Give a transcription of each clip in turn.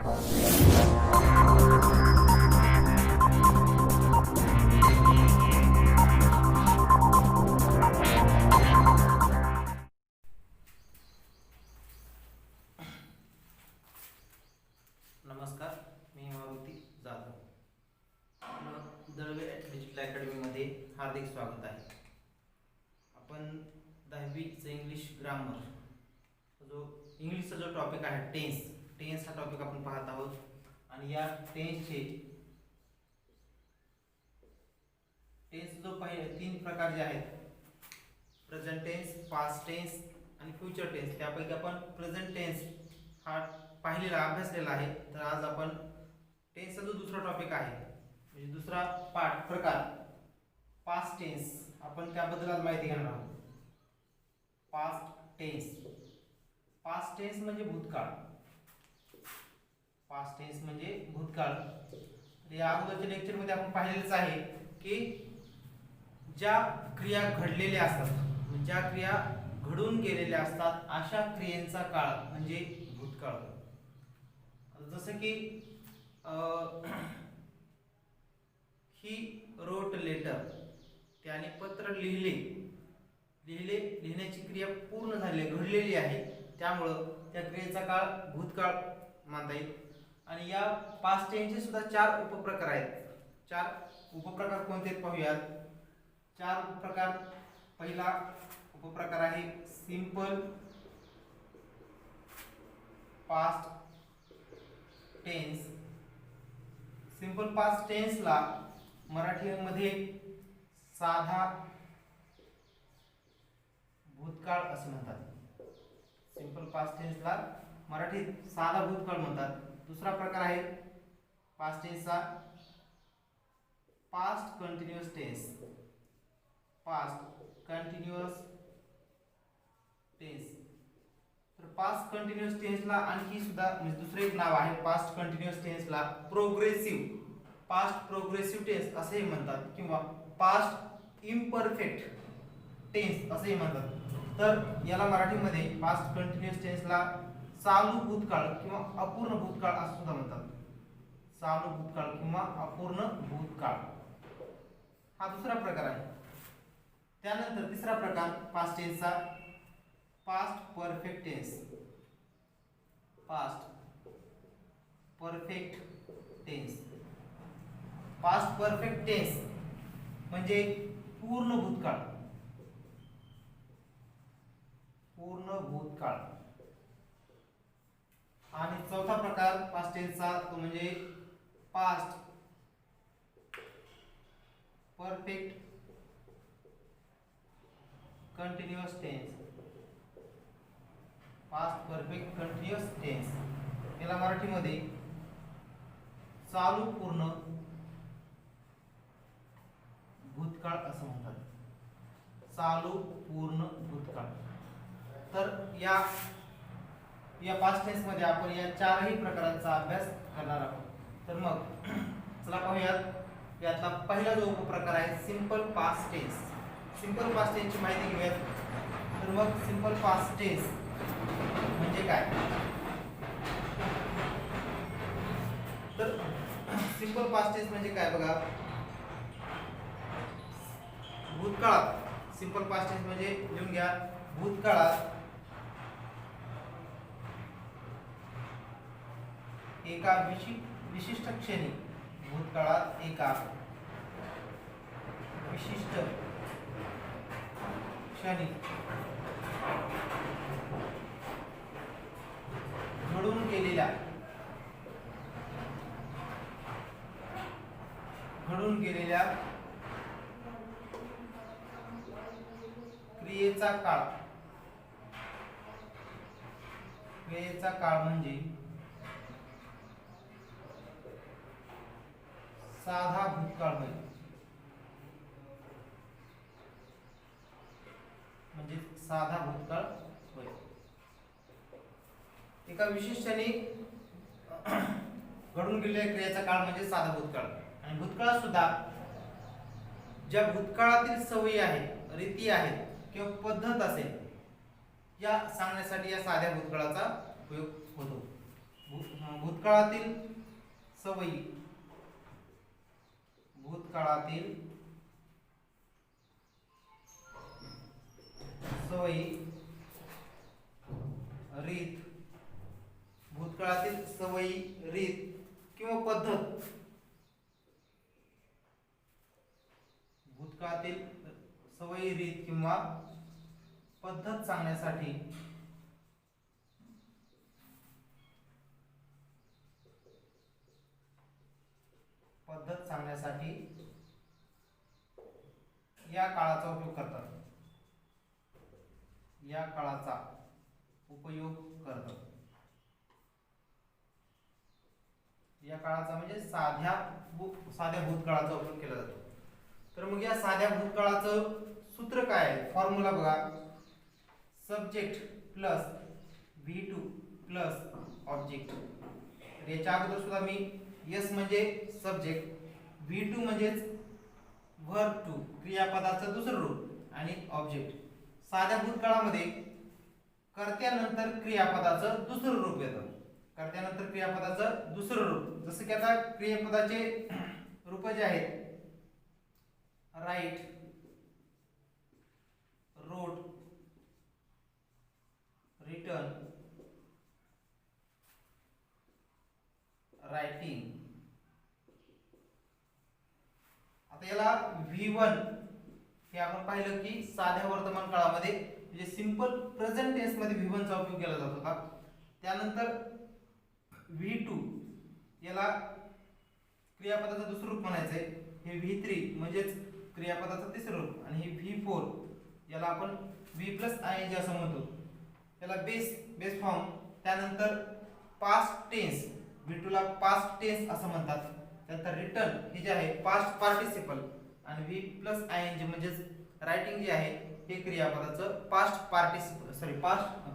नमस्कार, मी मारुती जाधव. दळवे डिजिटल अकॅडमीमध्ये हार्दिक स्वागत आहे. आपण 10वीचं इंग्लिश ग्रामर इंग्लिशचा जो टॉपिक आहे टेन्स हा टॉपिक आपण पाहत आहोत. आणि या टेन्सचे जो पहिले 3 प्रकार जे आहेत, प्रेझेंट टेन्स, पास्ट टेन्स आणि फ्युचर टेन्स, त्यापैकी आपण प्रेझेंट टेन्स हा पाहिलेला अभ्यासलेला आहे. तर आज आपण टेन्सचा जो दुसरा टॉपिक आहे, म्हणजे दुसरा प्रकार पास्ट टेन्स, आपण त्याबद्दल आज माहिती घेणार आहोत. पास्ट टेन्स म्हणजे भूतकाळ. पास्ट टेन्स म्हणजे भूतकाळ. या अगोदरच्या लेक्चरमध्ये आपण पाहिलेलंच आहे की ज्या क्रिया घडलेल्या असतात, ज्या क्रिया घडून गेलेल्या असतात, अशा क्रियेचा काळ म्हणजे भूतकाळ. जसं की ही रोट लेटर, त्याने पत्र लिहिण्याची क्रिया पूर्ण झाली, घडलेली आहे, त्यामुळं त्या क्रियेचा काळ भूतकाळ मानता येईल. आणि या पास्ट टेन्सचे सुद्धा 4 उपप्रकार आहेत. 4 उपप्रकार कोणते पाहूयात. 4 उपप्रकार. पहिला उपप्रकार आहे simple past tense. Simple past टेन्सला मराठीमध्ये साधा भूतकाळ असे म्हणतात. सिंपल पास्ट टेन्सला मराठीत साधा भूतकाळ म्हणतात. दुसरा प्रकार आहे पास्ट टेन्सचा पास्ट कंटिन्यूअस टेन्स. तर पास्ट कंटिन्यूअस टेन्सला आणखी सुद्धा म्हणजे दुसरे एक नाव आहे. पास्ट कंटिन्यूअस टेन्सला पास्ट प्रोग्रेसिव्ह टेन्स असेही म्हणतात, किंवा पास्ट इम्परफेक्ट टेन्स असेही म्हणतात. तर याला मराठीमध्ये पास्ट कंटिन्यूअस टेन्सला चालू भूतकाळ किंवा अपूर्ण भूतकाळ असं सुद्धा म्हणतात. चालू भूतकाळ किंवा अपूर्ण भूतकाळ हा दुसरा प्रकार आहे. त्यानंतर तिसरा प्रकार पास्ट टेन्सचा past perfect tense. Past perfect tense म्हणजे पूर्ण भूतकाळ. आणि चौथा प्रकार पास्ट टेन्सचा तो म्हणजे पास्ट परफेक्ट कंटिन्यूअस टेन्स. याला मराठीमध्ये चालू पूर्ण भूतकाळ असं म्हणतात. तर या पास्ट टेन्स मध्ये आपण या 4ही प्रकारांचा अभ्यास करणार आहोत. तर मग चला पाहूयात. यातला पहिला जो उपप्रकार आहे simple past tense. Simple past टेन्सची माहिती घेऊयात. तर मग सिंपल पास्ट टेन्स म्हणजे काय. तर सिंपल पास्ट टेन्स म्हणजे काय बघा. भूतकाळात सिंपल पास्ट टेन्स म्हणजे लिहून घ्या. भूतकाळात एका विशिष्ट क्षणी घडून गेलेल्या क्रियेचा काळ म्हणजे साधा भूतकाळ होय. एका विशिष्ट क्षणी घडून गेलेल्या क्रियेचा काळ म्हणजे साधा भूतकाळ. आणि भूतकाळात सुद्धा ज्या भूतकाळातील सवयी आहेत, रीती आहेत किंवा पद्धत असेल या सांगण्यासाठी या साध्या भूतकाळाचा उपयोग होतो. भूतकाळातील सवयी, भूतकाळातील सवयी, रीत, भूतकाळातील सवयी, रीत किंवा पद्धत, भूतकाळातील सवयी, रीत किंवा पद्धत सांगण्यासाठी या काळाचा उपयोग करतात, या काळाचा उपयोग करतात. या काळाचा म्हणजे साध्या भूतकाळाचा उपयोग केला जातो. तर मग या साध्या भूतकाळाचं सूत्र काय आहे, फॉर्म्युला बघा, subject plus V2 plus object. याच्या अगोदर सुद्धा मी S म्हणजे सब्जेक्ट, V2 म्हणजेच वर्ब टू क्रियापदाचं दुसरं रूप आणि ऑब्जेक्ट. साध्या भूतकाळामध्ये कर्त्यानंतर क्रियापदाचं दुसरं रूप येतं, कर्त्यानंतर क्रियापदाचं दुसरं रूप. जसं की आता क्रियापदाचे रूप जे आहेत, राईट, रोट, रिटर्न, रायटिंग. आता याला V1 हे आपण पाहिलं की साध्या वर्तमान काळामध्ये म्हणजे सिंपल प्रेझेंट टेन्स मध्ये V1 चा उपयोग केला जात होता. त्यानंतर V2 याला क्रियापदाचं दुसरं रूप म्हणायचंय, हे V3 म्हणजेच क्रियापदाचं तिसरं रूप, आणि हे V4 याला आपण V प्लस ING असं म्हणतो, याला बेस फॉर्म. त्यानंतर पास्ट टेन्स, V2 ला पास्ट टेन्स असं म्हणतात. त्यानंतर रिटर्न हे जे आहे पास्ट पार्टिसिपल, आणि V प्लस ING म्हणजेच रायटिंग जे आहे हे क्रियापदाचं पास्ट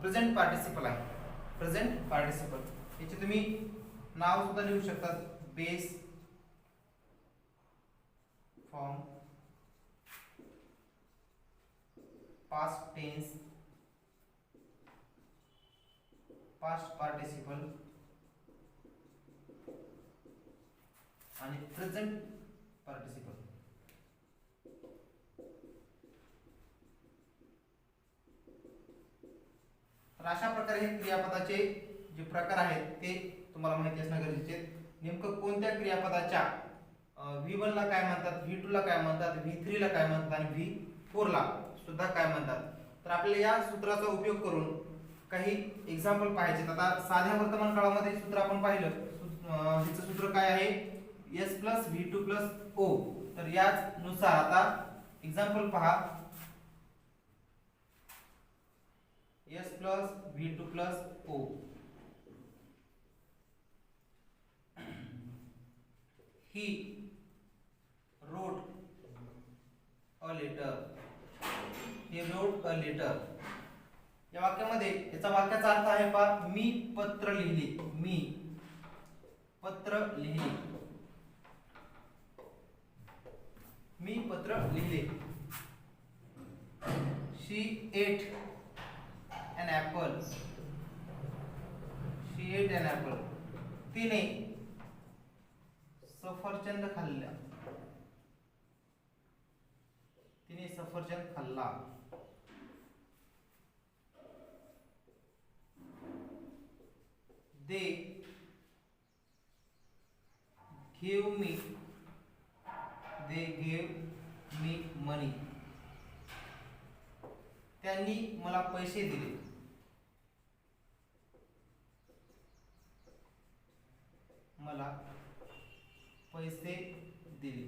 प्रेझेंट पार्टिसिपल आहे, प्रेझेंट पार्टिसिपल. याचे तुम्ही नाव सुद्धा लिहू शकतात, base form, past tense, past participle आणि प्रेझेंट पार्टिसिपल. तर अशा प्रकारे हे क्रियापदाचे जे प्रकार आहेत ते तुम्हाला माहिती असणं गरजेचे आहे. नेमकं कोणत्या क्रियापदाच्या V1 ला काय म्हणतात, V2 ला काय म्हणतात, V3 ला काय म्हणतात आणि V4 ला सुद्धा काय म्हणतात. तर आपल्याला या सूत्राचा उपयोग करून काही एक्झाम्पल पाहायचे. आता साध्या वर्तमान काळामध्ये सूत्र आपण पाहिलं, ह्याचं सूत्र काय आहे, S plus V2 plus O. तर याच नुसार आता एक्झाम्पल पहा, S plus V2 plus O. He wrote a letter. He wrote a letter. या वाक्यामध्ये याचा वाक्याचा अर्थ आहे पहा, मी पत्र लिहिले, मी पत्र लिहिले, मी पत्र लिहिले. She ate an apple. She ate an apple. तिने सफरचंद खाल्ला, तिने सफरचंद खाल्ला. They gave me money. त्यांनी मला पैसे दिले, मला पैसे दिले.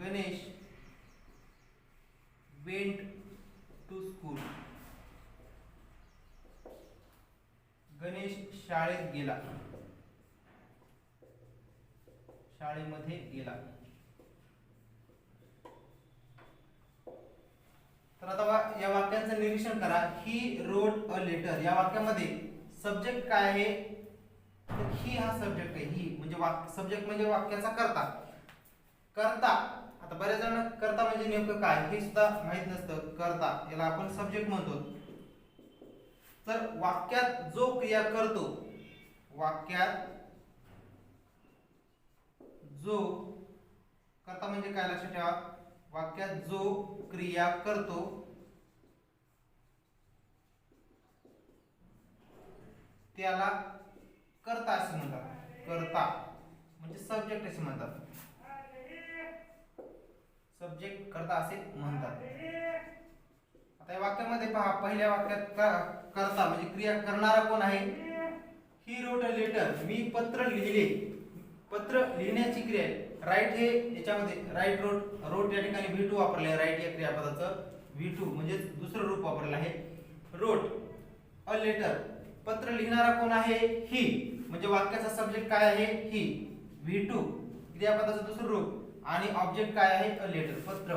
Ganesh went to school. Ganesh शाळेत गेला, शाळेमध्ये गेला. तर आता या वाक्याचं निरीक्षण करा. He wrote a letter. या वाक्यामध्ये सब्जेक्ट काय आहे, तर ही हा सब्जेक्ट आहे. ही म्हणजे सब्जेक्ट म्हणजे वाक्याचा कर्ता. कर्ता आता बऱ्याच जण करता म्हणजे नेमकं काय हे सुद्धा माहित नसतं. करता याला आपण सब्जेक्ट म्हणतो. तर वाक्यात जो क्रिया करतो, वाक्यात जो करता म्हणजे काय लक्षात ठेवा, वाक्यात जो क्रिया करतो त्याला कर्ता असे म्हणतात. कर्ता म्हणजे सब्जेक्ट असे म्हणतात. सब्जेक्ट कर्ता असे म्हणतात. आता या वाक्यामध्ये पहा, पहिल्या वाक्यात कर्ता म्हणजे क्रिया करणारा कोण आहे? ही रोट अ लेटर, मी पत्र लिहिले. पत्र लिहिण्याची क्रिया आहे. राईट हे याच्यामध्ये राईट रोट या ठिकाणी V2 वापरले आहे. राईट या क्रियापदाचं V2 म्हणजे दुसरं रूप वापरलेलं आहे. रोट अ लेटर, पत्र लिहिणारा कोण आहे? ही, म्हणजे वाक्याचा सब्जेक्ट काय आहे? ही. V2 क्रियापदाचं दुसरं रूप आणि ऑब्जेक्ट काय आहे? अ लेटर, पत्र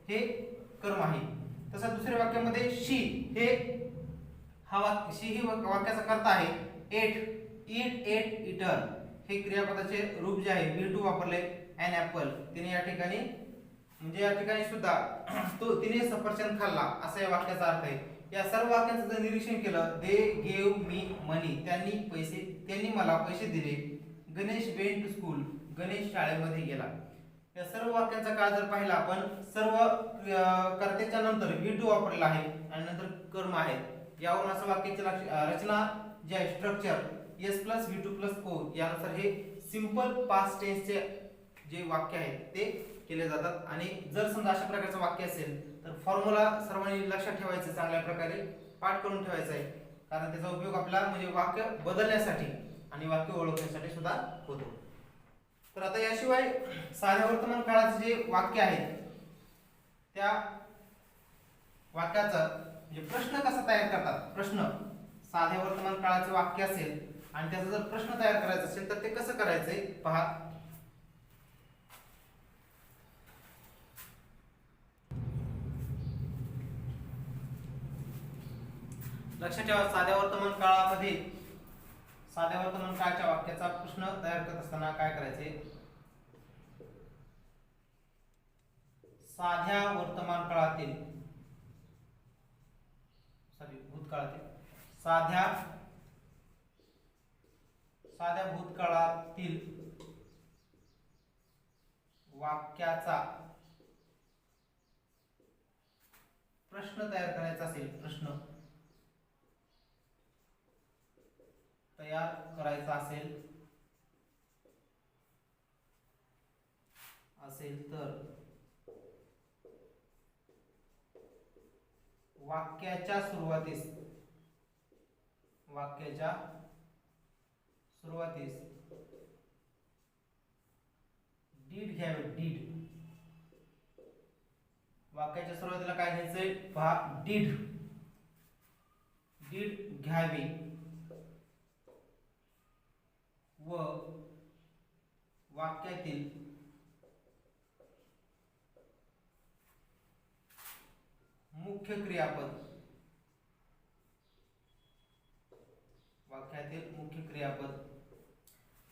हे कर्म आहे. तसं दुसऱ्या वाक्यामध्ये शी हे शी ही वाक्याचा कर्ता आहे. एट इटर हे क्रियापदाचे रूप जे आहे V2 वापरले. एन ऍपल, तिने या ठिकाणी म्हणजे या ठिकाणी सुद्धा तो तिने सफरचंद खाल्ला असा या वाक्याचा अर्थ आहे. या सर्व वाक्यांचं जर निरीक्षण केलं, दे गेव मी मनी, त्यांनी मला पैसे दिले. Ganesh went to school, Ganesh शाळेमध्ये गेला. या सर्व वाक्यांचा काळ जर पाहिला आपण, सर्व कर्त्याच्या नंतर V2 वापरलेला आहे आणि नंतर कर्म आहे. यावरून असं वाक्याची रचना जे आहे structure S plus V2 plus O यानुसार हे सिंपल पास्ट टेन्सचे जे वाक्य आहेत ते केले जातात. आणि जर समजा अशा प्रकारचं वाक्य असेल तर फॉर्म्युला सर्वांनी लक्षात ठेवायचं, चांगल्या प्रकारे पाठ करून ठेवायचा आहे. कारण त्याचा उपयोग आपला म्हणजे वाक्य बदलण्यासाठी आणि वाक्य ओळखण्यासाठी सुद्धा होतो. तर आता याशिवाय साध्या वर्तमान काळाचे जे वाक्य आहेत त्या वाक्याचा म्हणजे प्रश्न कसा तयार करतात. प्रश्न साध्या वर्तमान काळाचे वाक्य असेल आणि त्याचा जर प्रश्न तयार करायचा असेल तर ते कसं करायचंय पहा. लक्षात ठेवा, साध्या वर्तमान काळाच्या वाक्याचा प्रश्न तयार करत असताना काय करायचे. साध्या वर्तमान काळातील साध्या भूतकाळातील वाक्याचा प्रश्न तयार करायचा असेल, प्रश्न तयार करायचा असेल तर वाक्याच्या सुरुवातीस डीड घ्यावे. वाक्याच्या सुरुवातीला काय घ्यायचंय पहा, डीड घ्यावी व वाक्यातील मुख्य क्रियापद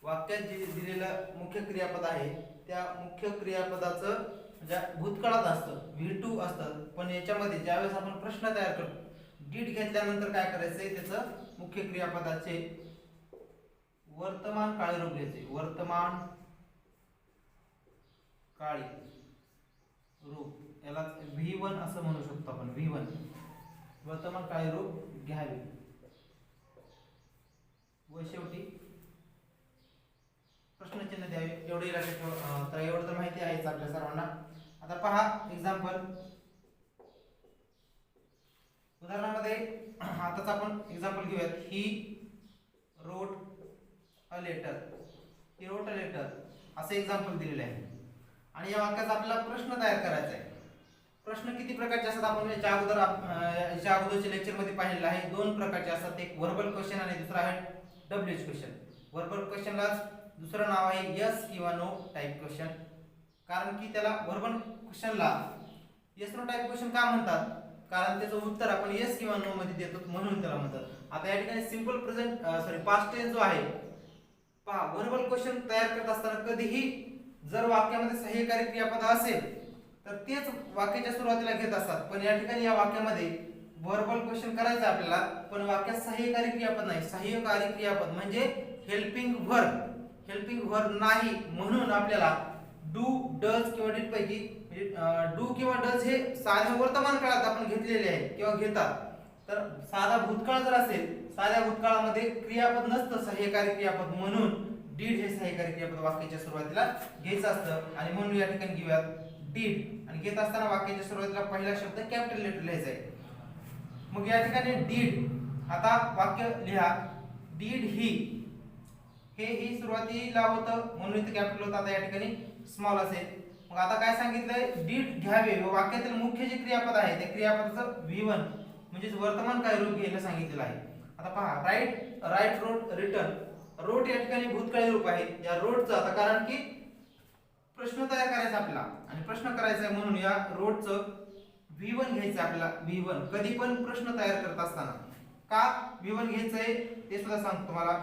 वाक्यात जे दिलेलं मुख्य क्रियापद आहे त्या मुख्य क्रियापदाचं म्हणजे भूतकाळात असतं, V2 असतं. पण याच्यामध्ये ज्यावेळेस आपण प्रश्न तयार करतो, डीड घेतल्यानंतर काय करायचंय, त्याचं मुख्य क्रियापदाचे वर्तमान काळी रूप घ्यायचे. वर्तमान काळी रूप याला V1 असं म्हणू शकतो आपण. V1 वर्तमान काळी रूप घ्यावे व शेवटी प्रश्नचिन्ह द्यावे. एवढे लक्षात ठेवा. तर एवढं तर माहिती आहेच आपल्या सर्वांना. आता पहा एक्झाम्पल. उदाहरणामध्ये आताच आपण एक्झाम्पल घेऊयात. ही रोट अ लेटर असं एक्झाम्पल दिलेलं आहे आणि या वाक्याचा आपल्याला प्रश्न तयार करायचा आहे. प्रश्न किती प्रकारचे असतात आपण याच्या अगोदरच्या लेक्चर मध्ये पाहिलेलं आहे. दोन प्रकारचे असतात, एक व्हर्बल क्वेश्चन आणि दुसरा आहे WH क्वेश्चन. व्हर्बल क्वेश्चनला दुसरं नाव आहे यस किंवा नो टाइप क्वेश्चन. कारण की त्याला व्हर्बल क्वेश्चनला यस नो टाइप क्वेश्चन का म्हणतात, कारण त्याचं उत्तर आपण यस किंवा नो मध्ये देतो म्हणून त्याला म्हणतात. आता या ठिकाणी सिंपल पास्ट टेन्स जो आहे पहा, व्हर्बल क्वेश्चन तयार करत असताना कधीही जर वाक्यामध्ये सहाय्यकारी क्रियापद असेल तर तेच वाक्याच्या सुरुवातीला घेत असतात, पण या ठिकाणी या वाक्यामध्ये वर्बल क्वेश्चन करायचं आपल्याला, पण वाक्यात सहाय्यकारी क्रियापद नाही. सहाय्यकारी क्रियापद म्हणजे हेल्पिंग वर्ब नाही, म्हणून आपल्याला डू, डज किंवा डीड पैकी डू किंवा डज हे साध्या वर्तमान काळात आपण घेतलेले आहे किंवा घेतात. तर साधा भूतकाळ जर असेल, साध्या भूतकाळामध्ये क्रियापद नसतं सहाय्यकारी क्रियापद, म्हणून डीड हे सहाय्यकारी क्रियापद वाक्याच्या सुरुवातीला घ्यायचं असतं. आणि म्हणून या ठिकाणी घेऊयात डीड, आणि घेत असताना वाक्याच्या सुरुवातीला पहिला शब्द कॅपिटल लेटर लिहायचा आहे. मग या ठिकाणी डीड, आता वाक्य लिहा, डीड ही सुरुवातीला होतं म्हणून इथे कॅपिटल होतं, आता या ठिकाणी स्मॉल असेल. मग आता काय सांगितलंय, डीड घ्यावे व वाक्यातील मुख्य जे क्रियापद आहे त्या क्रियापदाचं V1 म्हणजे वर्तमान काय रूप घ्यायला सांगितलेलं आहे. आता पहा, राईट रोट रिटर्न, रोट या ठिकाणी भूतकाळी रूप आहे. या रोटचं आता कारण की प्रश्न तयार करायचा आपल्याला आणि प्रश्न करायचा आहे, म्हणून या रोटचं V1 घ्यायचं आपल्याला. V1 कधी पण प्रश्न तयार करत असताना का V1 घ्यायचंय ते सुद्धा सांगतो तुम्हाला.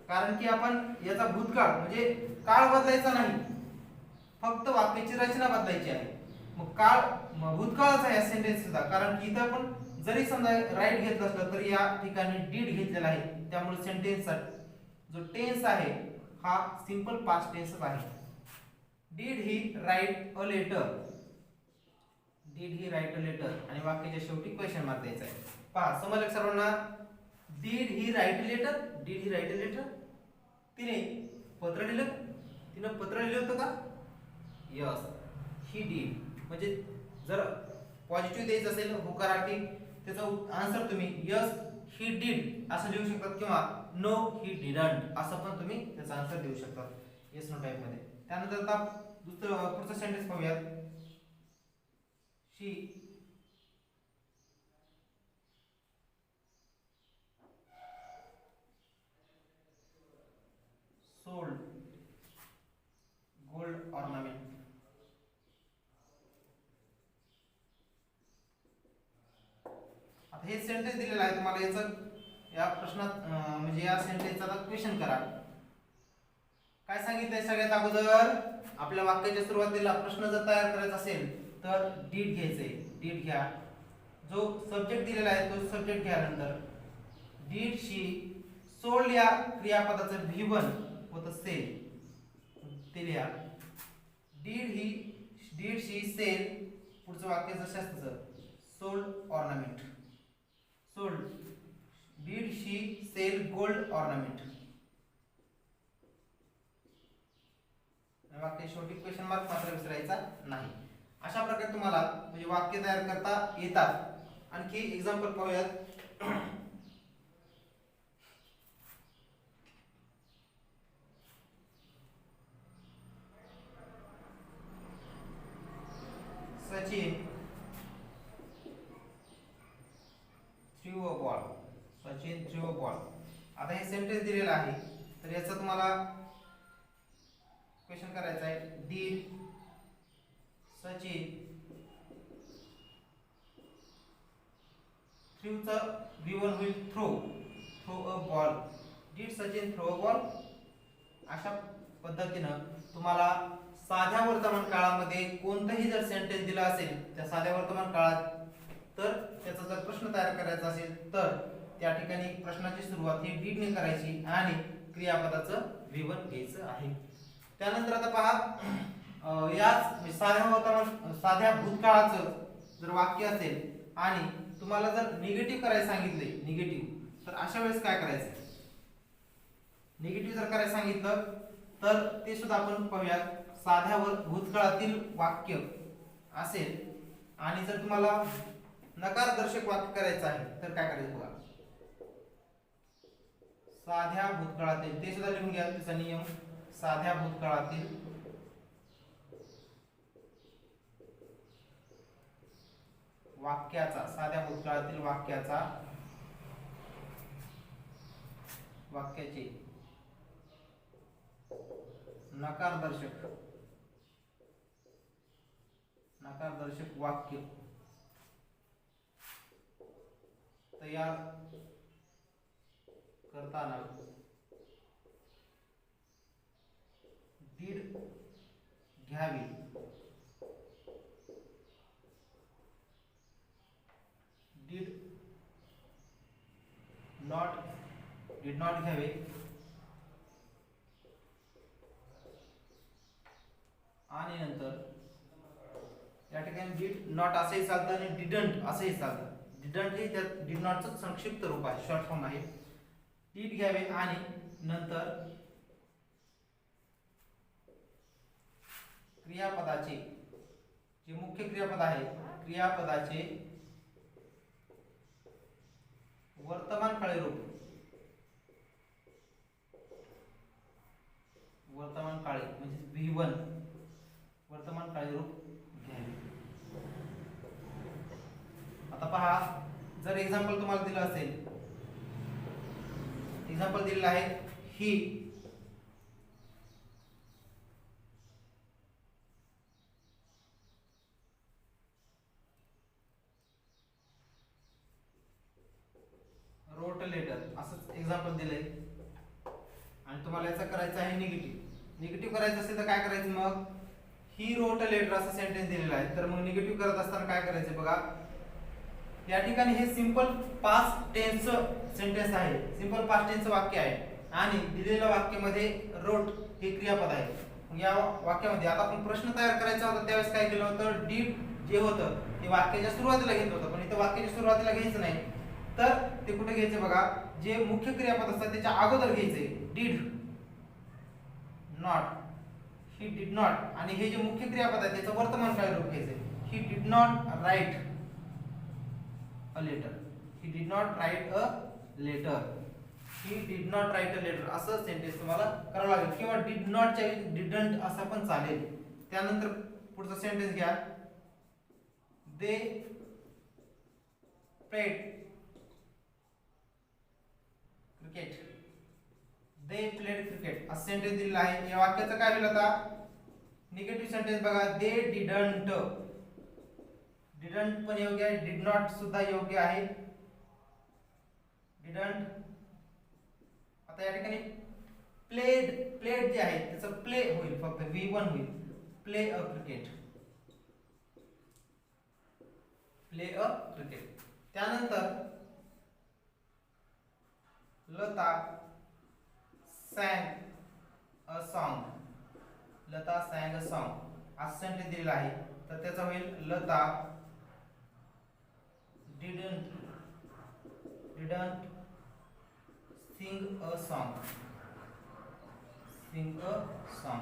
कारण की आपण याचा भूतकाळ म्हणजे काळ बदलायचा नाही, फक्त वाक्याची रचना बदलायची आहे. मग भूतकाळाचा आहे सेंटेन्स सुद्धा, कारण की इथं आपण जरी समजा राईट घेतलं असलं तरी या ठिकाणी डीड घेतलेला आहे, त्यामुळे सेंटेन्सचा जो टेन्स आहे हा सिंपल पास्ट टेन्सच आहे. Did he write a letter, आणि वाक्याच्या शेवटी क्वेश्चन मार्क द्यायचा आहे. पहा, समजलं सर्वांना? डीड ही राईट लेटर, तिने पत्र लिहिलं होतं का? Yes, he did. म्हणजे जर पॉझिटिव्ह द्यायचं असेल होकारार्थी, त्याचा आन्सर तुम्ही यस ही डीड असं लिहू शकतात, किंवा नो ही डिडंट असं पण तुम्ही त्याचा आन्सर देऊ शकतात येस नो टाइप मध्ये. त्यानंतर आता पुढचं सेंटेन्स पाहूयात. शी सोल्ड गोल्ड ऑर्नामेंट. आता हे सेंटेन्स दिलेलं आहे तुम्हाला, याचं या प्रश्नात म्हणजे या सेंटेन्सचा क्वेश्चन करा. काय सांगितलंय सगळ्यात अगोदर, आपल्या वाक्याच्या सुरुवातीला प्रश्न जर तयार करायचा असेल तर डीड घ्यायचंय. डीड घ्या, जो सब्जेक्ट दिलेला आहे तो सब्जेक्ट घ्या. नंतर डीड शी सोल्ड या क्रियापदाचं V1 होतं सेल, ते लिहा. डीड शी सेल, पुढचं वाक्य जसं असतं sold ornament. Did she sell gold ornament. वाक्य शेवटी क्वेश्चन मार्क मात्र विसरायचा नाही. अशा प्रकारे तुम्हाला म्हणजे वाक्य तयार करता येतात. आणखी एक्झाम्पल पाहूयात. Sachin through a ball. आता हे सेंटेन्स दिलेलं आहे, तर याचा तुम्हाला क्वेश्चन करायचा आहे. डीड सचिन थ्रूचा V1 होईल throw a ball. Did Sachin throw a ball. अशा पद्धतीनं तुम्हाला साध्या वर्तमान काळामध्ये कोणतंही जर सेंटेन्स दिला असेल त्या साध्या वर्तमान काळात, तर त्याचा जर प्रश्न तयार करायचा असेल तर त्या ठिकाणी प्रश्नाची सुरुवात ही डीडने करायची आणि क्रियापदाचं V1 घ्यायचं आहे. त्यानंतर आता पहा, याच साध्या भूतकाळाचं जर वाक्य असेल आणि तुम्हाला जर निगेटिव्ह करायला सांगितले, तर अशा वेळेस काय करायचं? निगेटिव्ह जर करायला सांगितलं तर ते सुद्धा आपण पाहूयात. साध्या भूतकाळातील वाक्य असेल आणि जर तुम्हाला नकारदर्शक वाक्य करायचं आहे तर काय करायचं बघा. साध्या भूतकाळातील, ते सुद्धा लिहून घ्या त्याचा नियम. साध्या भूतकाळातील वाक्याचे नकारदर्शक वाक्य तयार करताना दीड घ्यावी नॉट घ्यावे. आणि नंतर या ठिकाणी डिड नॉट असेही चालतं आणि डिडंट असेही चालतं. डिडंट हे त्या डिड नॉटचं संक्षिप्त रूप आहे, शॉर्ट फॉर्म आहे. डिड घ्यावे आणि नंतर क्रियापदाचे जे मुख्य क्रियापद आहे, क्रियापदाचे वर्तमानकाळी रूप, वर्तमानकाळी म्हणजे V1 वर्तमानकाळी रूप घ्यावे. आता पहा, जर एक्झाम्पल तुम्हाला दिलं असेल, एक्झाम्पल दिलेलं आहे ही रोट लेटर असंच एक्झाम्पल दिलंय आणि तुम्हाला याचा करायचं आहे निगेटिव्ह करायचं असेल तर काय करायचं, मग ही रोट लेटर असं सेंटेन्स दिलेलं आहे, तर मग निगेटिव्ह करत असताना काय करायचं बघा. या ठिकाणी हे सिंपल पास्ट टेन्स सेंटेन्स आहे, सिंपल पास्ट टेन्स वाक्य आहे आणि दिलेल्या वाक्यामध्ये रोट हे क्रियापद आहे. या वाक्यामध्ये आता आपण प्रश्न तयार करायचा होता, त्यावेळेस काय केलं होतं, डीड जे होतं ते वाक्याच्या सुरुवातीला घेतलं होतं, पण इथं वाक्याच्या सुरुवातीला घ्यायचं नाही, तर ते कुठे घ्यायचे बघा, जे मुख्य क्रियापद असतात त्याच्या अगोदर घ्यायचे. Did not, he did not, आणि हे जे मुख्य क्रियापद आहे त्याचं वर्तमानकाळी रूप घ्यायचे. He did not write a letter, he did not write a letter, he did not write a letter असं सेंटेन्स तुम्हाला करावं लागेल, किंवा डिड नॉट च्या डिडंट असं पण चालेल. त्यानंतर पुढचा सेंटेन्स घ्या, they played cricket, they played cricket असं सेंटेन्स दिलेलं आहे. या वाक्याचं काय होईल आता, निगेटिव्ह सेंटेन्स बघा, दे डिडंट, डिडंट पण योग्य आहे, डिड नॉट सुद्धा योग्य आहे. डिडंट. आता या ठिकाणी प्लेड जे आहे त्याचं प्ले होईल, फक्त V1 होईल, play a cricket, play a cricket. त्यानंतर Lata sang a song, Lata sang a song असं सेंटेन्स दिलेलं आहे, तर त्याचा होईल Lata didn't sing a song, sing a song.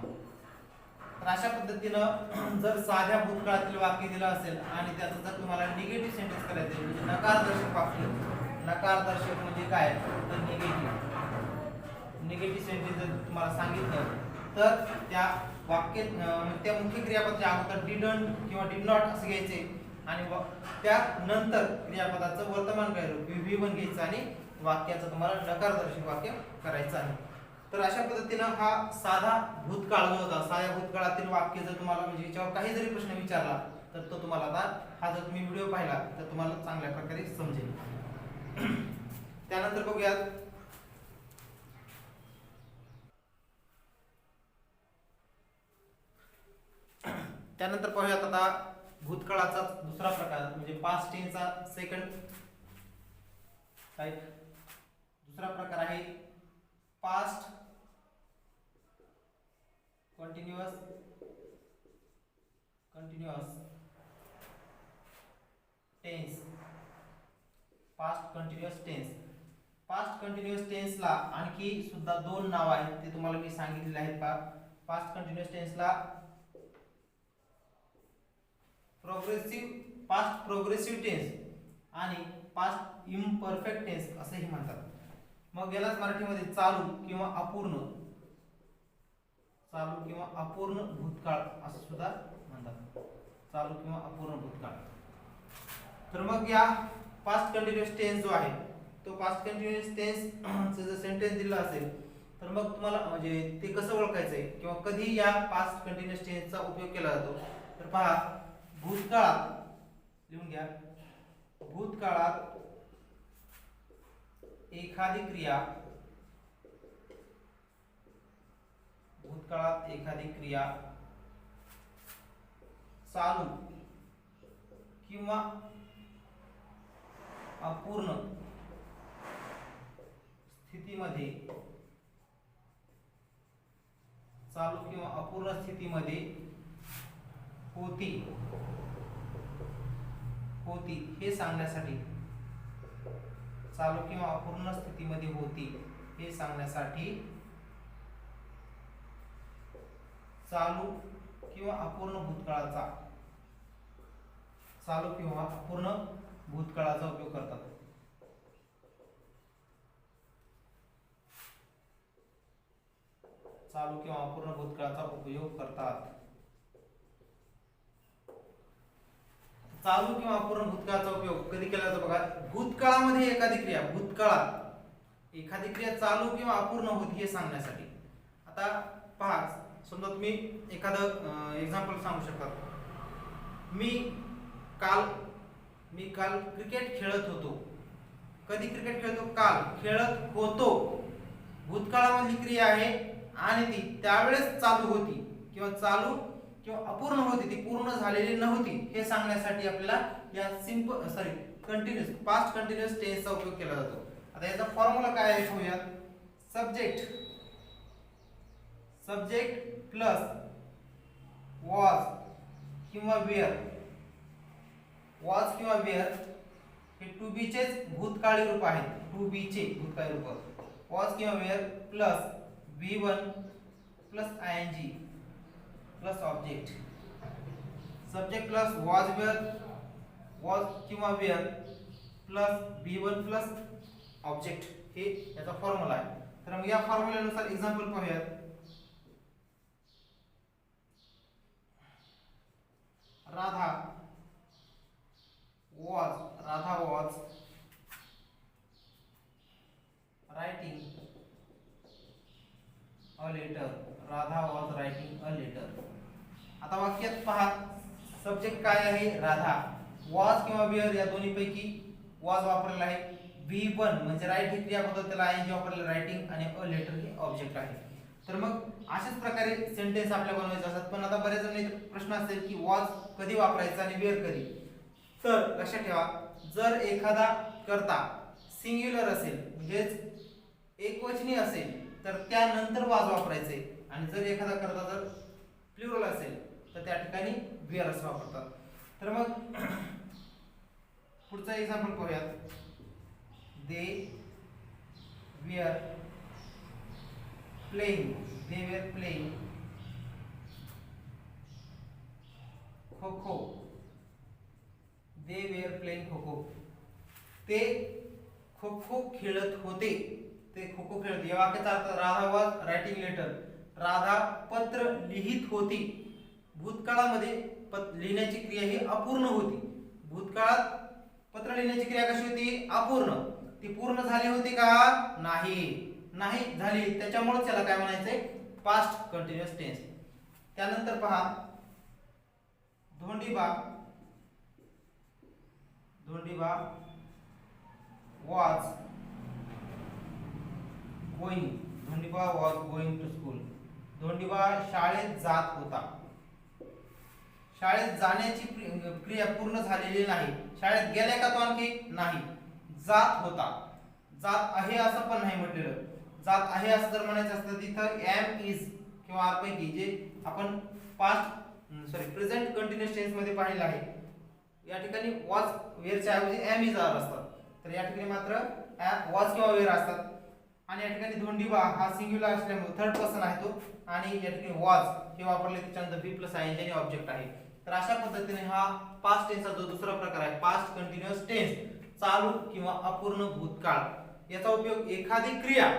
तर अशा पद्धतीनं जर साध्या भूतकाळातील वाक्य दिलं असेल आणि त्याचं जर तुम्हाला निगेटिव्ह सेंटेन्स करायचं म्हणजे नकारदर्शक वाक्य, नकारदर्शक म्हणजे काय, तर निगेटिव्ह सेंटेन्स जर तुम्हाला सांगितलं तर त्या वाक्य त्या मुख्य क्रियापदाच्या अगोदर डिडंट किंवा डिड नॉट असं घ्यायचे आणि त्यानंतर क्रियापदाचं वर्तमानकाळी रूप V1 घ्यायचं आणि वाक्याचं तुम्हाला नकारदर्शक वाक्य करायचं आहे. तर अशा पद्धतीनं हा साधा भूतकाळ जो होता, साध्या भूतकाळातील वाक्य जर तुम्हाला म्हणजे याच्यावर काही जरी प्रश्न विचारला तर तो तुम्हाला आता हा जर तुम्ही व्हिडिओ पाहिला तर तुम्हाला चांगल्या प्रकारे समजेल. त्यानंतर बघूयात त्यानंतर पाहूयात आता भूतकाळाचा दुसरा प्रकार म्हणजे पास्ट टेन्सचा सेकंड टाइप. दुसरा प्रकार आहे past continuous tense. Past continuous tense, past continuous टेन्सला आणखी सुद्धा दोन नाव आहेत, ते तुम्हाला मी सांगितलेले आहेत का. पास्ट कंटिन्यूअस टेन्सला पास्ट प्रोग्रेसिव्ह टेन्स आणि पास्ट इम्परफेक्ट टेन्स असेही म्हणतात. मग यालाच मराठीमध्ये चालू किंवा अपूर्ण भूतकाळ असं सुद्धा म्हणतात, चालू किंवा अपूर्ण भूतकाळ. तर मग या पास्ट कंटिन्यूअस टेन्स जो आहे तो पास्ट कंटिन्यूअस टेन्स जर सेंटेन्स दिला असेल तर मग तुम्हाला म्हणजे ते कसं ओळखायचंय किंवा कधी या पास्ट कंटिन्यूअस टेन्सचा उपयोग केला जातो. तर पहा, भूतकाळात लिहून घ्या, भूतकाळात एखादी क्रिया चालू किंवा अपूर्ण स्थितीमध्ये, चालू किंवा अपूर्ण स्थितीमध्ये होती हे सांगण्यासाठी, चालू किंवा अपूर्ण स्थितीमध्ये होती हे सांगण्यासाठी चालू किंवा अपूर्ण भूतकाळाचा उपयोग करतात. चालू किंवा अपूर्ण भूतकाळाचा उपयोग करतात. चालू किंवा अपूर्ण भूतकाळाचा उपयोग कधी केला जातो बघा. भूतकाळामध्ये एखादी क्रिया चालू किंवा अपूर्ण होती हे सांगण्यासाठी. आता पहा, समजा तुम्ही एखादं एक्झाम्पल सांगू शकता. मी काल क्रिकेट खेळत होतो. कधी क्रिकेट खेळतो? काल खेळत होतो. भूतकाळामधली क्रिया आहे आणि ती त्यावेळेस चालू होती किंवा अपूर्ण होती, ती पूर्ण झालेली नव्हती हे सांगण्यासाठी आपल्याला या पास्ट कंटिन्युअस टेन्सचा उपयोग केला जातो. आता याचा फॉर्म्युला काय आहे पाहूयात. सब्जेक्ट प्लस वॉज किंवा वेअर हे टू बी चे भूतकाळी रूप आहेत. वॉज किंवा were plus V1 plus ing plus object. Subject plus was किंवा were plus V1 plus object हे याचा फॉर्म्युला आहे. तर मग या फॉर्म्युल्यानुसार एक्झाम्पल पाहूयात. Radha was writing a letter. आता वाक्यात पहा, सब्जेक्ट काय आहे? राधा. वॉज किंवा वेअर या दोन्ही पैकी वॉज वापरलेला आहे. V1 म्हणजे राईट ही क्रियापद, त्याला ing वापरलेला, रायटिंग, आणि अ लेटर हे ऑब्जेक्ट आहे. तर मग अशाच प्रकारे सेंटेन्स आपल्याला बनवायचे असतात. पण आता बऱ्याच जणांना प्रश्न असेल की वॉज कधी वापरायचा आणि वेअर कधी. तर लक्षात ठेवा, जर एखादा कर्ता सिंग्युलर असेल म्हणजेच एकवचनी असेल तर त्यानंतर वॉज वापरायचे, आणि जर एखादा कर्ता जर प्लुरल असेल तर त्या ठिकाणी वेअर असं वापरतात. तर मग पुढचा एक्झाम्पल पाहूयात. They were playing kho-kho. ते खो-खो खेळत होते. या वाक्याचा अर्थ, Radha was writing letter. Radha पत्र लिहित होती. भूतकाळामध्ये लिहिण्याची क्रिया ही अपूर्ण होती. भूतकाळात पत्र लिहिण्याची क्रिया कशी होती? अपूर्ण. ती पूर्ण झाली होती का? नाही झाली. त्याच्यामुळे त्याला काय म्हणायचंय? Past continuous tense. त्यानंतर पहा, Dhondiba was going to school. Dhondiba शाळेत जात होता. शाळेत जाण्याची क्रिया पूर्ण झालेली नाही. शाळेत गेल्या का तो? आणखी नाही. जात होता. जात आहे असं पण नाही म्हटलेलं. जात आहे असं जर म्हणायचं असतं तिथं एम इज किंवा आर पैकी जे आपण प्रेझेंट कंटिन्युअस टेन्स मध्ये पाहिलं आहे, या ठिकाणी वॉज वेअरच्या ऐवजी एम इज आर असतात. तर या ठिकाणी मात्र वॉज किंवा वेअर असतात. आणि या ठिकाणी धोंडीबा हा सिंग्युलर असल्यामुळे थर्ड पर्सन आहे तो, आणि या ठिकाणी वॉज हे वापरले, त्याच्यानंतर V प्लस ing आणि ऑब्जेक्ट आहे. तर अशा पद्धतीने हा पास्ट टेन्सचा जो दुसरा प्रकार आहे, पास्ट कंटिन्युअस टेन्स, चालू किंवा अपूर्ण भूतकाळ, याचा उपयोग एखादी क्रिया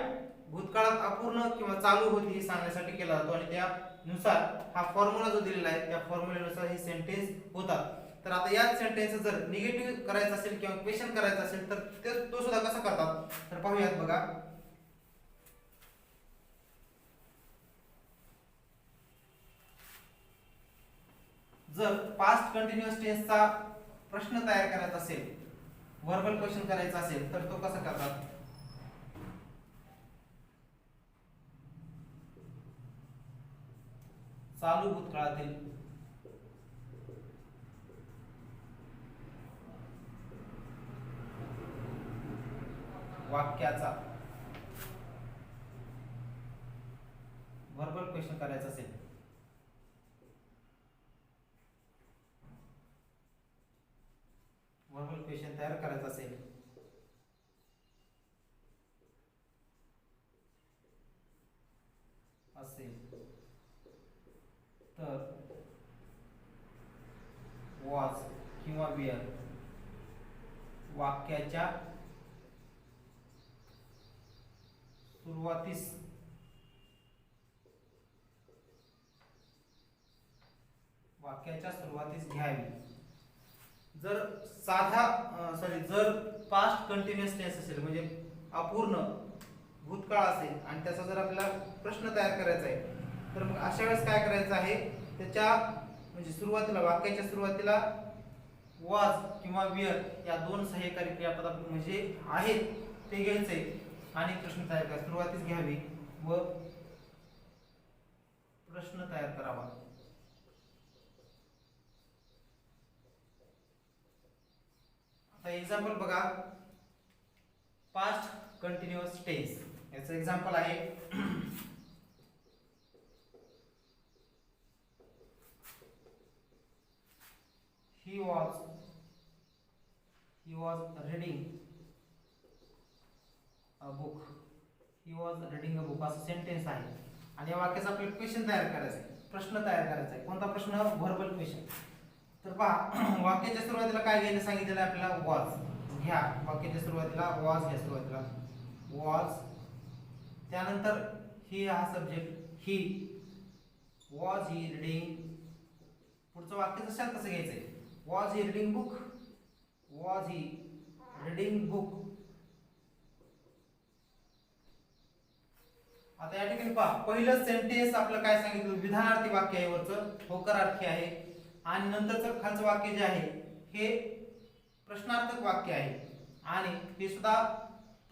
भूतकाळात अपूर्ण किंवा चालू होती हे सांगण्यासाठी केला जातो. आणि त्यानुसार हा फॉर्म्युला जो दिलेला आहे त्या फॉर्म्युल्यानुसार हे सेंटेन्स होतात. तर आता या सेंटेन्स जर निगेटिव्ह करायचं असेल किंवा क्वेश्चन करायचं असेल तर तो सुद्धा कसा करतात तर पाहूयात बघा. जर पास्ट कंटिन्युअस टेन्सचा प्रश्न तयार करायचा असेल, व्हर्बल क्वेश्चन करायचा असेल तर तो कसा करतात? चालू भूतकाळातील वाक्याचा व्हर्बल क्वेश्चन करायचं असेल, व्हर्बल क्वेश्चन तयार करायचं असेल तर वॉज किंवा वेअर वाक्याच्या सुरुवातीस घ्यावी. जर जर पास्ट कंटिन्युअस टेन्स असेल म्हणजे अपूर्ण भूतकाळ असेल आणि त्याचा जर आपल्याला प्रश्न तयार करायचा आहे तर मग अशा वेळेस काय करायचं आहे, त्याच्या म्हणजे सुरुवातीला वाक्याच्या सुरुवातीला वॉज किंवा वेअर या दोन सहाय्यकारी क्रियापद म्हणजे आहेत ते घ्यायचे आणि प्रश्न तयार करा, सुरुवातीस घ्यावी व प्रश्न तयार करावा. आता एक्झाम्पल बघा, पास्ट कंटिन्युअस टेन्स याचं एक्झाम्पल आहे he was reading a book. he was reading a book असं सेंटेन्स आहे आणि या वाक्याचा आपल्याला क्वेश्चन तयार करायचा आहे, प्रश्न तयार करायचा आहे. कोणता प्रश्न? Verbal question. तर पहा, वाक्याच्या सुरुवातीला काय घ्यायला सांगितलेलं आहे आपल्याला? वॉज घ्या. वाक्याच्या सुरुवातीला वॉज घ्या, सुरुवातीला वॉज. त्यानंतर ही हा subject he, was he reading. पुढचं वाक्य जसं तसं घ्यायचंय. Was he reading book, was he reading book. आता या ठिकाणी पहा, पहिलं सेंटेन्स आपलं काय सांगितलं? विधानार्थी वाक्य आहे, वरचं होकारार्थी आहे आणि नंतरचं खालचं वाक्य जे आहे हे प्रश्नार्थक वाक्य आहे आणि हे सुद्धा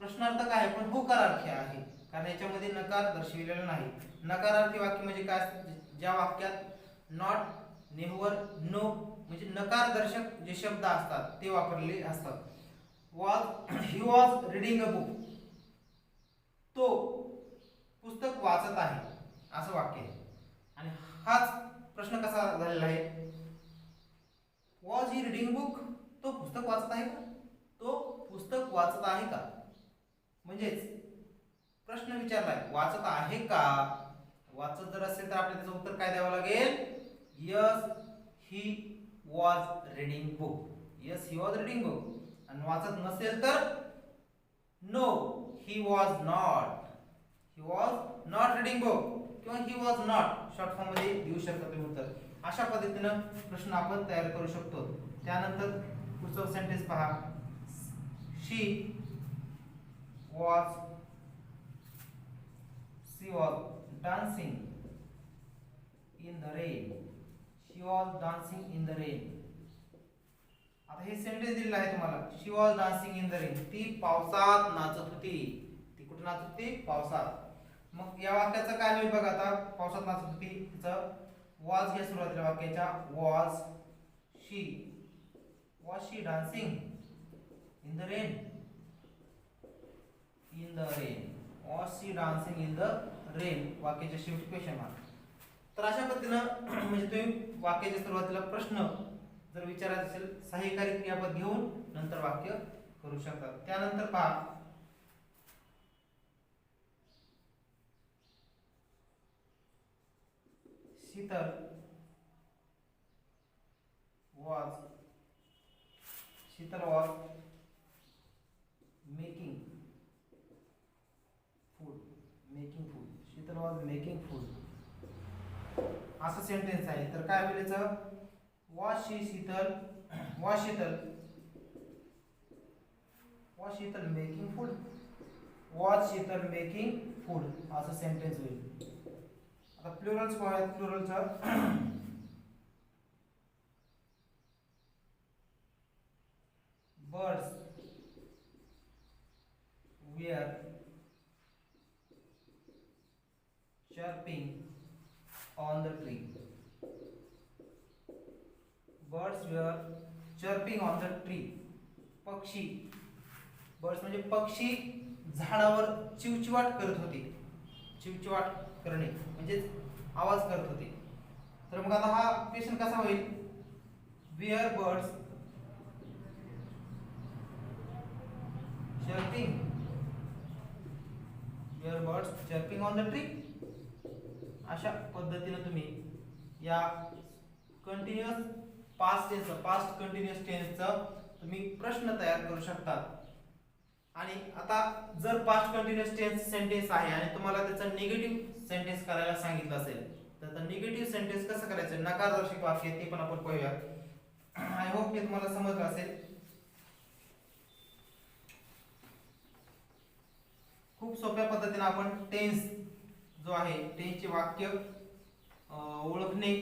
प्रश्नार्थक आहे पण होकारार्थी आहे कारण याच्यामध्ये नकार दर्शविलेला नाही. नकारार्थी वाक्य म्हणजे काय? ज्या वाक्यात नॉट, नेव्हर, नो म्हणजे नकार दर्शक जे शब्द असतात ते वापरलेले असतात. ही वॉज रीडिंग अ बुक, तो पुस्तक वाचत आहे असं वाक्य आहे. आणि हाच प्रश्न कसा झालेला आहे? वॉज ही रीडिंग बुक, तो पुस्तक वाचत आहे का? तो पुस्तक वाचत आहे का? म्हणजेच प्रश्न विचारलाय, वाचत आहे का? वाचत जर असेल तर आपल्याला त्याचं उत्तर काय द्यावं लागेल? Yes he was reading book. Yes he was reading book. आणि वाचत नसेल तर no he was not. He was not reading book किंवा he was not short form मध्ये देऊ शकता तुम्ही उत्तर. अशा पद्धतीनं प्रश्न आपण तयार करू शकतो. त्यानंतर पुढचं सेंटेन्स पहा, शी was dancing in the rain. She was dancing in the rain. आता हे सेंटेन्स दिलेलं आहे तुम्हाला. She was dancing in the rain, ती पावसात नाचत होती. ती कुठे नाचत होती? पावसात. मग या वाक्याचं काय होईल बघा आता. पावसात नाचत होती, तिचं वॉज घ्या सुरुवातीला वाक्याच्या. Was she dancing in the rain. Was she dancing in the rain वाक्याच्या शेवटी क्वेश्चन मार्क. तर अशा पद्धतीनं म्हणजे तुम्ही वाक्याच्या सुरुवातीला प्रश्न जर विचारायचा असेल सहाय्यकारी क्रियापद घेऊन नंतर वाक्य करू शकतात. त्यानंतर पहा, Sheetal was making food. Sheetal was making food असं सेंटेन्स आहे. तर काय होईल याचं? Was Sheetal making food. Was Sheetal making food असं सेंटेन्स होईल. आता प्लुरल्स पाहूयात. प्लुरलचं birds were chirping on the tree. Birds were chirping on the tree. पक्षी, बर्ड्स म्हणजे पक्षी झाडावर चिवचिवाट करत होते. चिवचिवाट करणे म्हणजेच आवाज करत होते. तर मग आता हा क्वेश्चन कसा होईल? Were birds chirping, were birds chirping on the tree. अशा पद्धतीने तुम्ही या कंटिन्युअस पास्ट कंटिन्युअस टेन्सचा तुम्ही प्रश्न तयार करू शकता. आणि आता जर पास्ट कंटिन्युअस टेन्स सेंटेन्स आहे आणि तुम्हाला त्याचा निगेटिव्ह सेंटेन्स करायला सांगितलं असेल तर निगेटिव्ह सेंटेन्स कसं करायचं, नकारदर्शक वाक्य, ते पण आपण पाहूया. आय होप हे तुम्हाला समजलं असेल. खूप सोप्या पद्धतीने आपण टेन्स जो आहे टेन्सचे वाक्य ओळखणे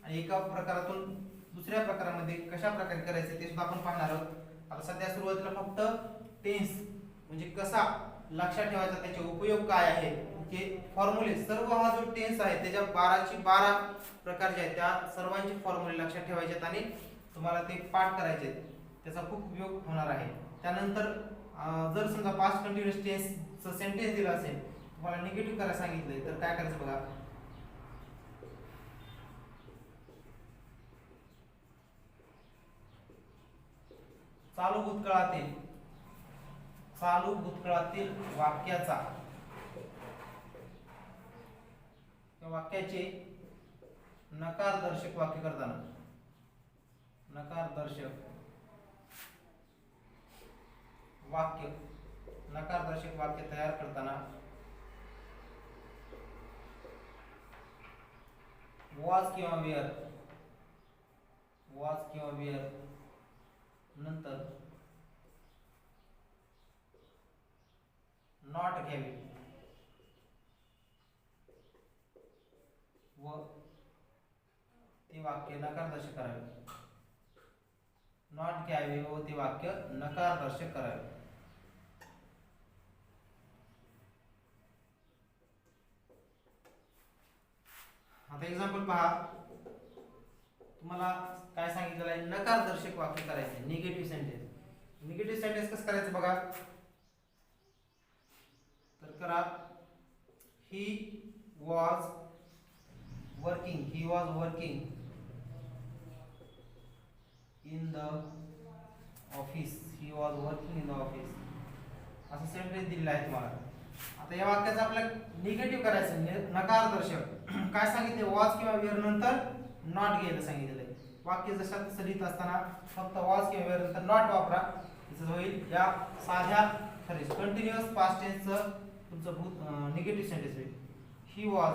आणि एका प्रकारातून दुसऱ्या प्रकारामध्ये कशा प्रकारे करायचे ते सुद्धा आपण पाहणार आहोत. आता सध्या सुरुवातीला फक्त टेन्स म्हणजे कसा लक्षात ठेवायचा, त्याचे उपयोग काय आहे, ते फॉर्म्युले, सर्व हा जो टेन्स आहे त्याच्या 12 प्रकार जे आहेत त्या सर्वांचे फॉर्म्युले लक्षात ठेवायचे आहेत आणि तुम्हाला ते पाठ करायचे आहेत. त्याचा खूप उपयोग होणार आहे. त्यानंतर जर समजा पास्ट कंटिन्युअस टेन्सचं सेंटेन्स दिलं असेल, तुम्हाला निगेटिव्ह करायला सांगितलंय, तर काय करायचं बघा. चालू भूतकाळातील वाक्याचे नकारदर्शक वाक्य करताना, नकारदर्शक वाक्य तयार करताना वॉज किंवा वेअर नंतर नॉट घ्यावे व ते वाक्य नकारदर्शक करावे. नॉट घ्यावे व ते वाक्य नकारदर्शक करावे. आता एक्झाम्पल पहा. तुम्हाला काय सांगितलेलं आहे, नकारदर्शक वाक्य करायचे, निगेटिव्ह सेंटेन्स कसं करायचं बघा. तर करा, he was working in the office, असं सेंटेन्स दिलेलं आहे तुम्हाला. आता या वाक्याचं आपल्याला निगेटिव्ह करायचं, नकारदर्शक. काय सांगितले, वॉज किंवा वेअर नंतर नॉट घ्यायला सांगितलेलं आहे. वाक्य जशा लिहित असताना फक्त वॉज किंवा वेअर नंतर नॉट वापरा. त्याचं होईल या साध्या कंटिन्युअस पास्ट टेन्सचं तुमचं निगेटिव्ह सेंटेन्स होईल. ही was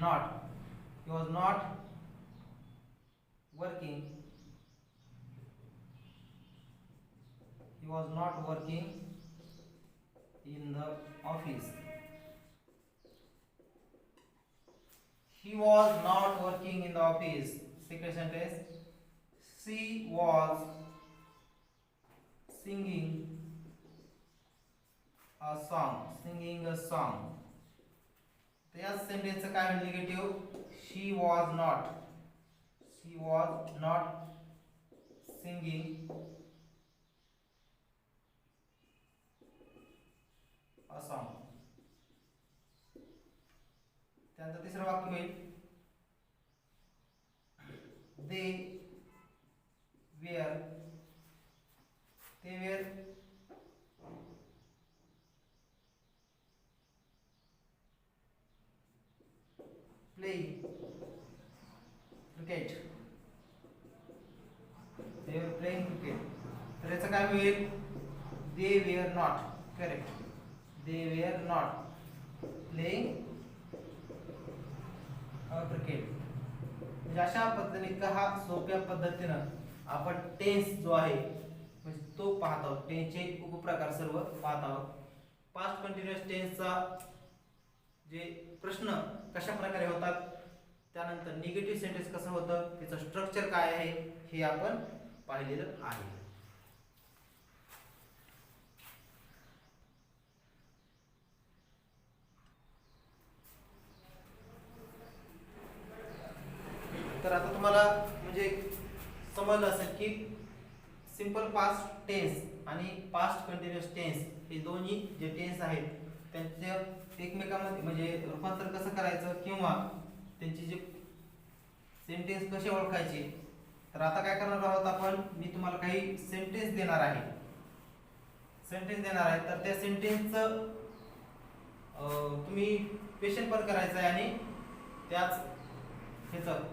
not working in the office. He was not working in the office. Second sentence, she was singing a song. तर या सेंटेन्सचं काय होईल negative, she was not singing a song. त्यानंतर तिसरं वाक्य होईल, they were playing cricket. तर याचं काय होईल, they were not playing cricket. म्हणजे अशा पद्धतीने हा सोप्या पद्धतीनं आपण टेन्स जो आहे म्हणजे तो पाहत आहोत. टेन्सचे उपप्रकार सर्व पाहत आहोत. पास्ट कंटिन्युअस टेन्सचा जे प्रश्न कशा प्रकारे होतात, त्यानंतर निगेटिव्ह सेंटेन्स कसं होतं, त्याचं स्ट्रक्चर काय आहे हे आपण पाहिलेलं आहे. तर आता तुम्हाला म्हणजे समजलं असेल की सिंपल पास्ट टेन्स आणि पास्ट कंटिन्युअस टेन्स हे दोन्ही जे टेन्स आहेत त्यांचे एकमेकांमध्ये म्हणजे रूपांतर कसं करायचं किंवा त्यांची जे सेंटेन्स कसे ओळखायचे. तर आता काय करणार आहोत आपण, मी तुम्हाला काही सेंटेन्स देणार आहे. तर त्या सेंटेन्सचं तुम्ही क्वेश्चन पण करायचं आहे आणि त्याच ह्याचं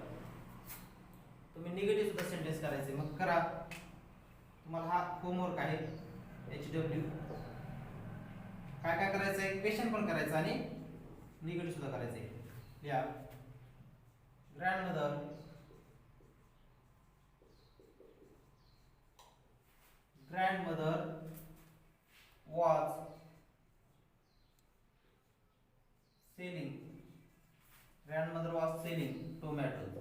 तुम्ही निगेटिव्ह सुद्धा सेंटेन्स करायचे. मग करा, तुम्हाला हा होमवर्क आहे HW. काय काय करायचं आहे, क्वेश्चन पण करायचं आणि निगेटिव्ह सुद्धा करायचं आहे. लिहा, grandmother was selling. Grandmother was selling tomatoes.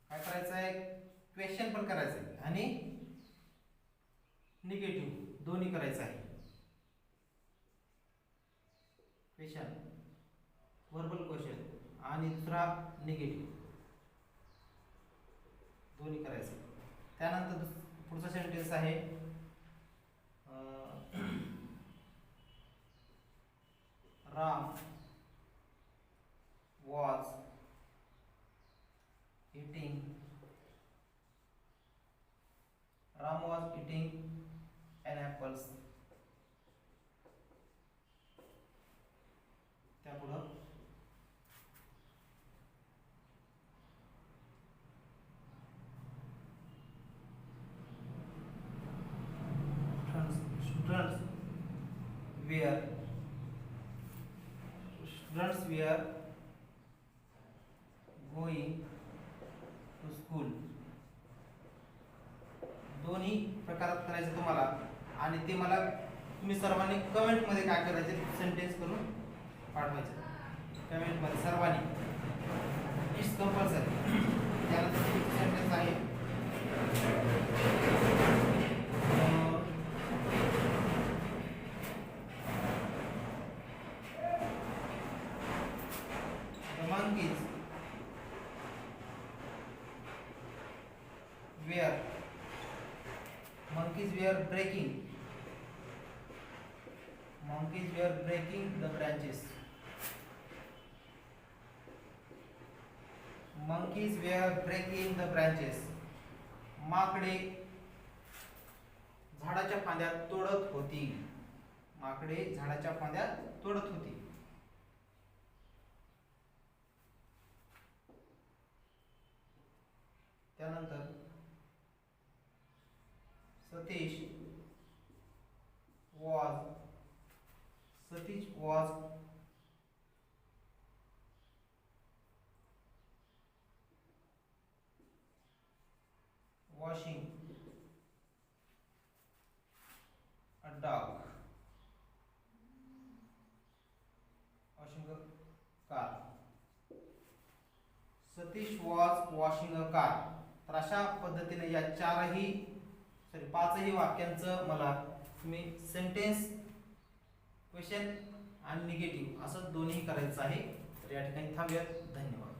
काय करायचं आहे, क्वेश्चन पण करायचं आहे आणि निगेटिव्ह दोन्ही करायचं आहे. क्वेश्चन, वर्बल क्वेश्चन आणि दुसरा निगेटिव्ह दोन्ही करायचं. त्यानंतर पुढचा सेंटेन्स आहे Ram was eating an apples. त्यापुढं students were going to school. दोन्ही प्रकारात करायचं तुम्हाला आणि ते मला तुम्ही सर्वांनी कमेंट मध्ये काय करायचे, सेंटेन्स करून पाठवायचे कमेंट मध्ये सर्वांनी. It's compulsory. त्यानंतर सेंटेन्स आहे monkeys were breaking the branches. Monkeys were breaking the branches. माकडे झाडाच्या फांद्या तोडत होती. माकडे झाडाच्या फांद्या तोडत होती. त्यानंतर Satish was washing a dog. Washing a car. Satish was washing a car. तर अशा पद्धतीने या पाचही वाक्यांचं मला तुम्ही सेंटेन्स, क्वेश्चन आणि निगेटिव्ह असं दोन्ही करायचं आहे. तर या ठिकाणी थांबूयात. धन्यवाद.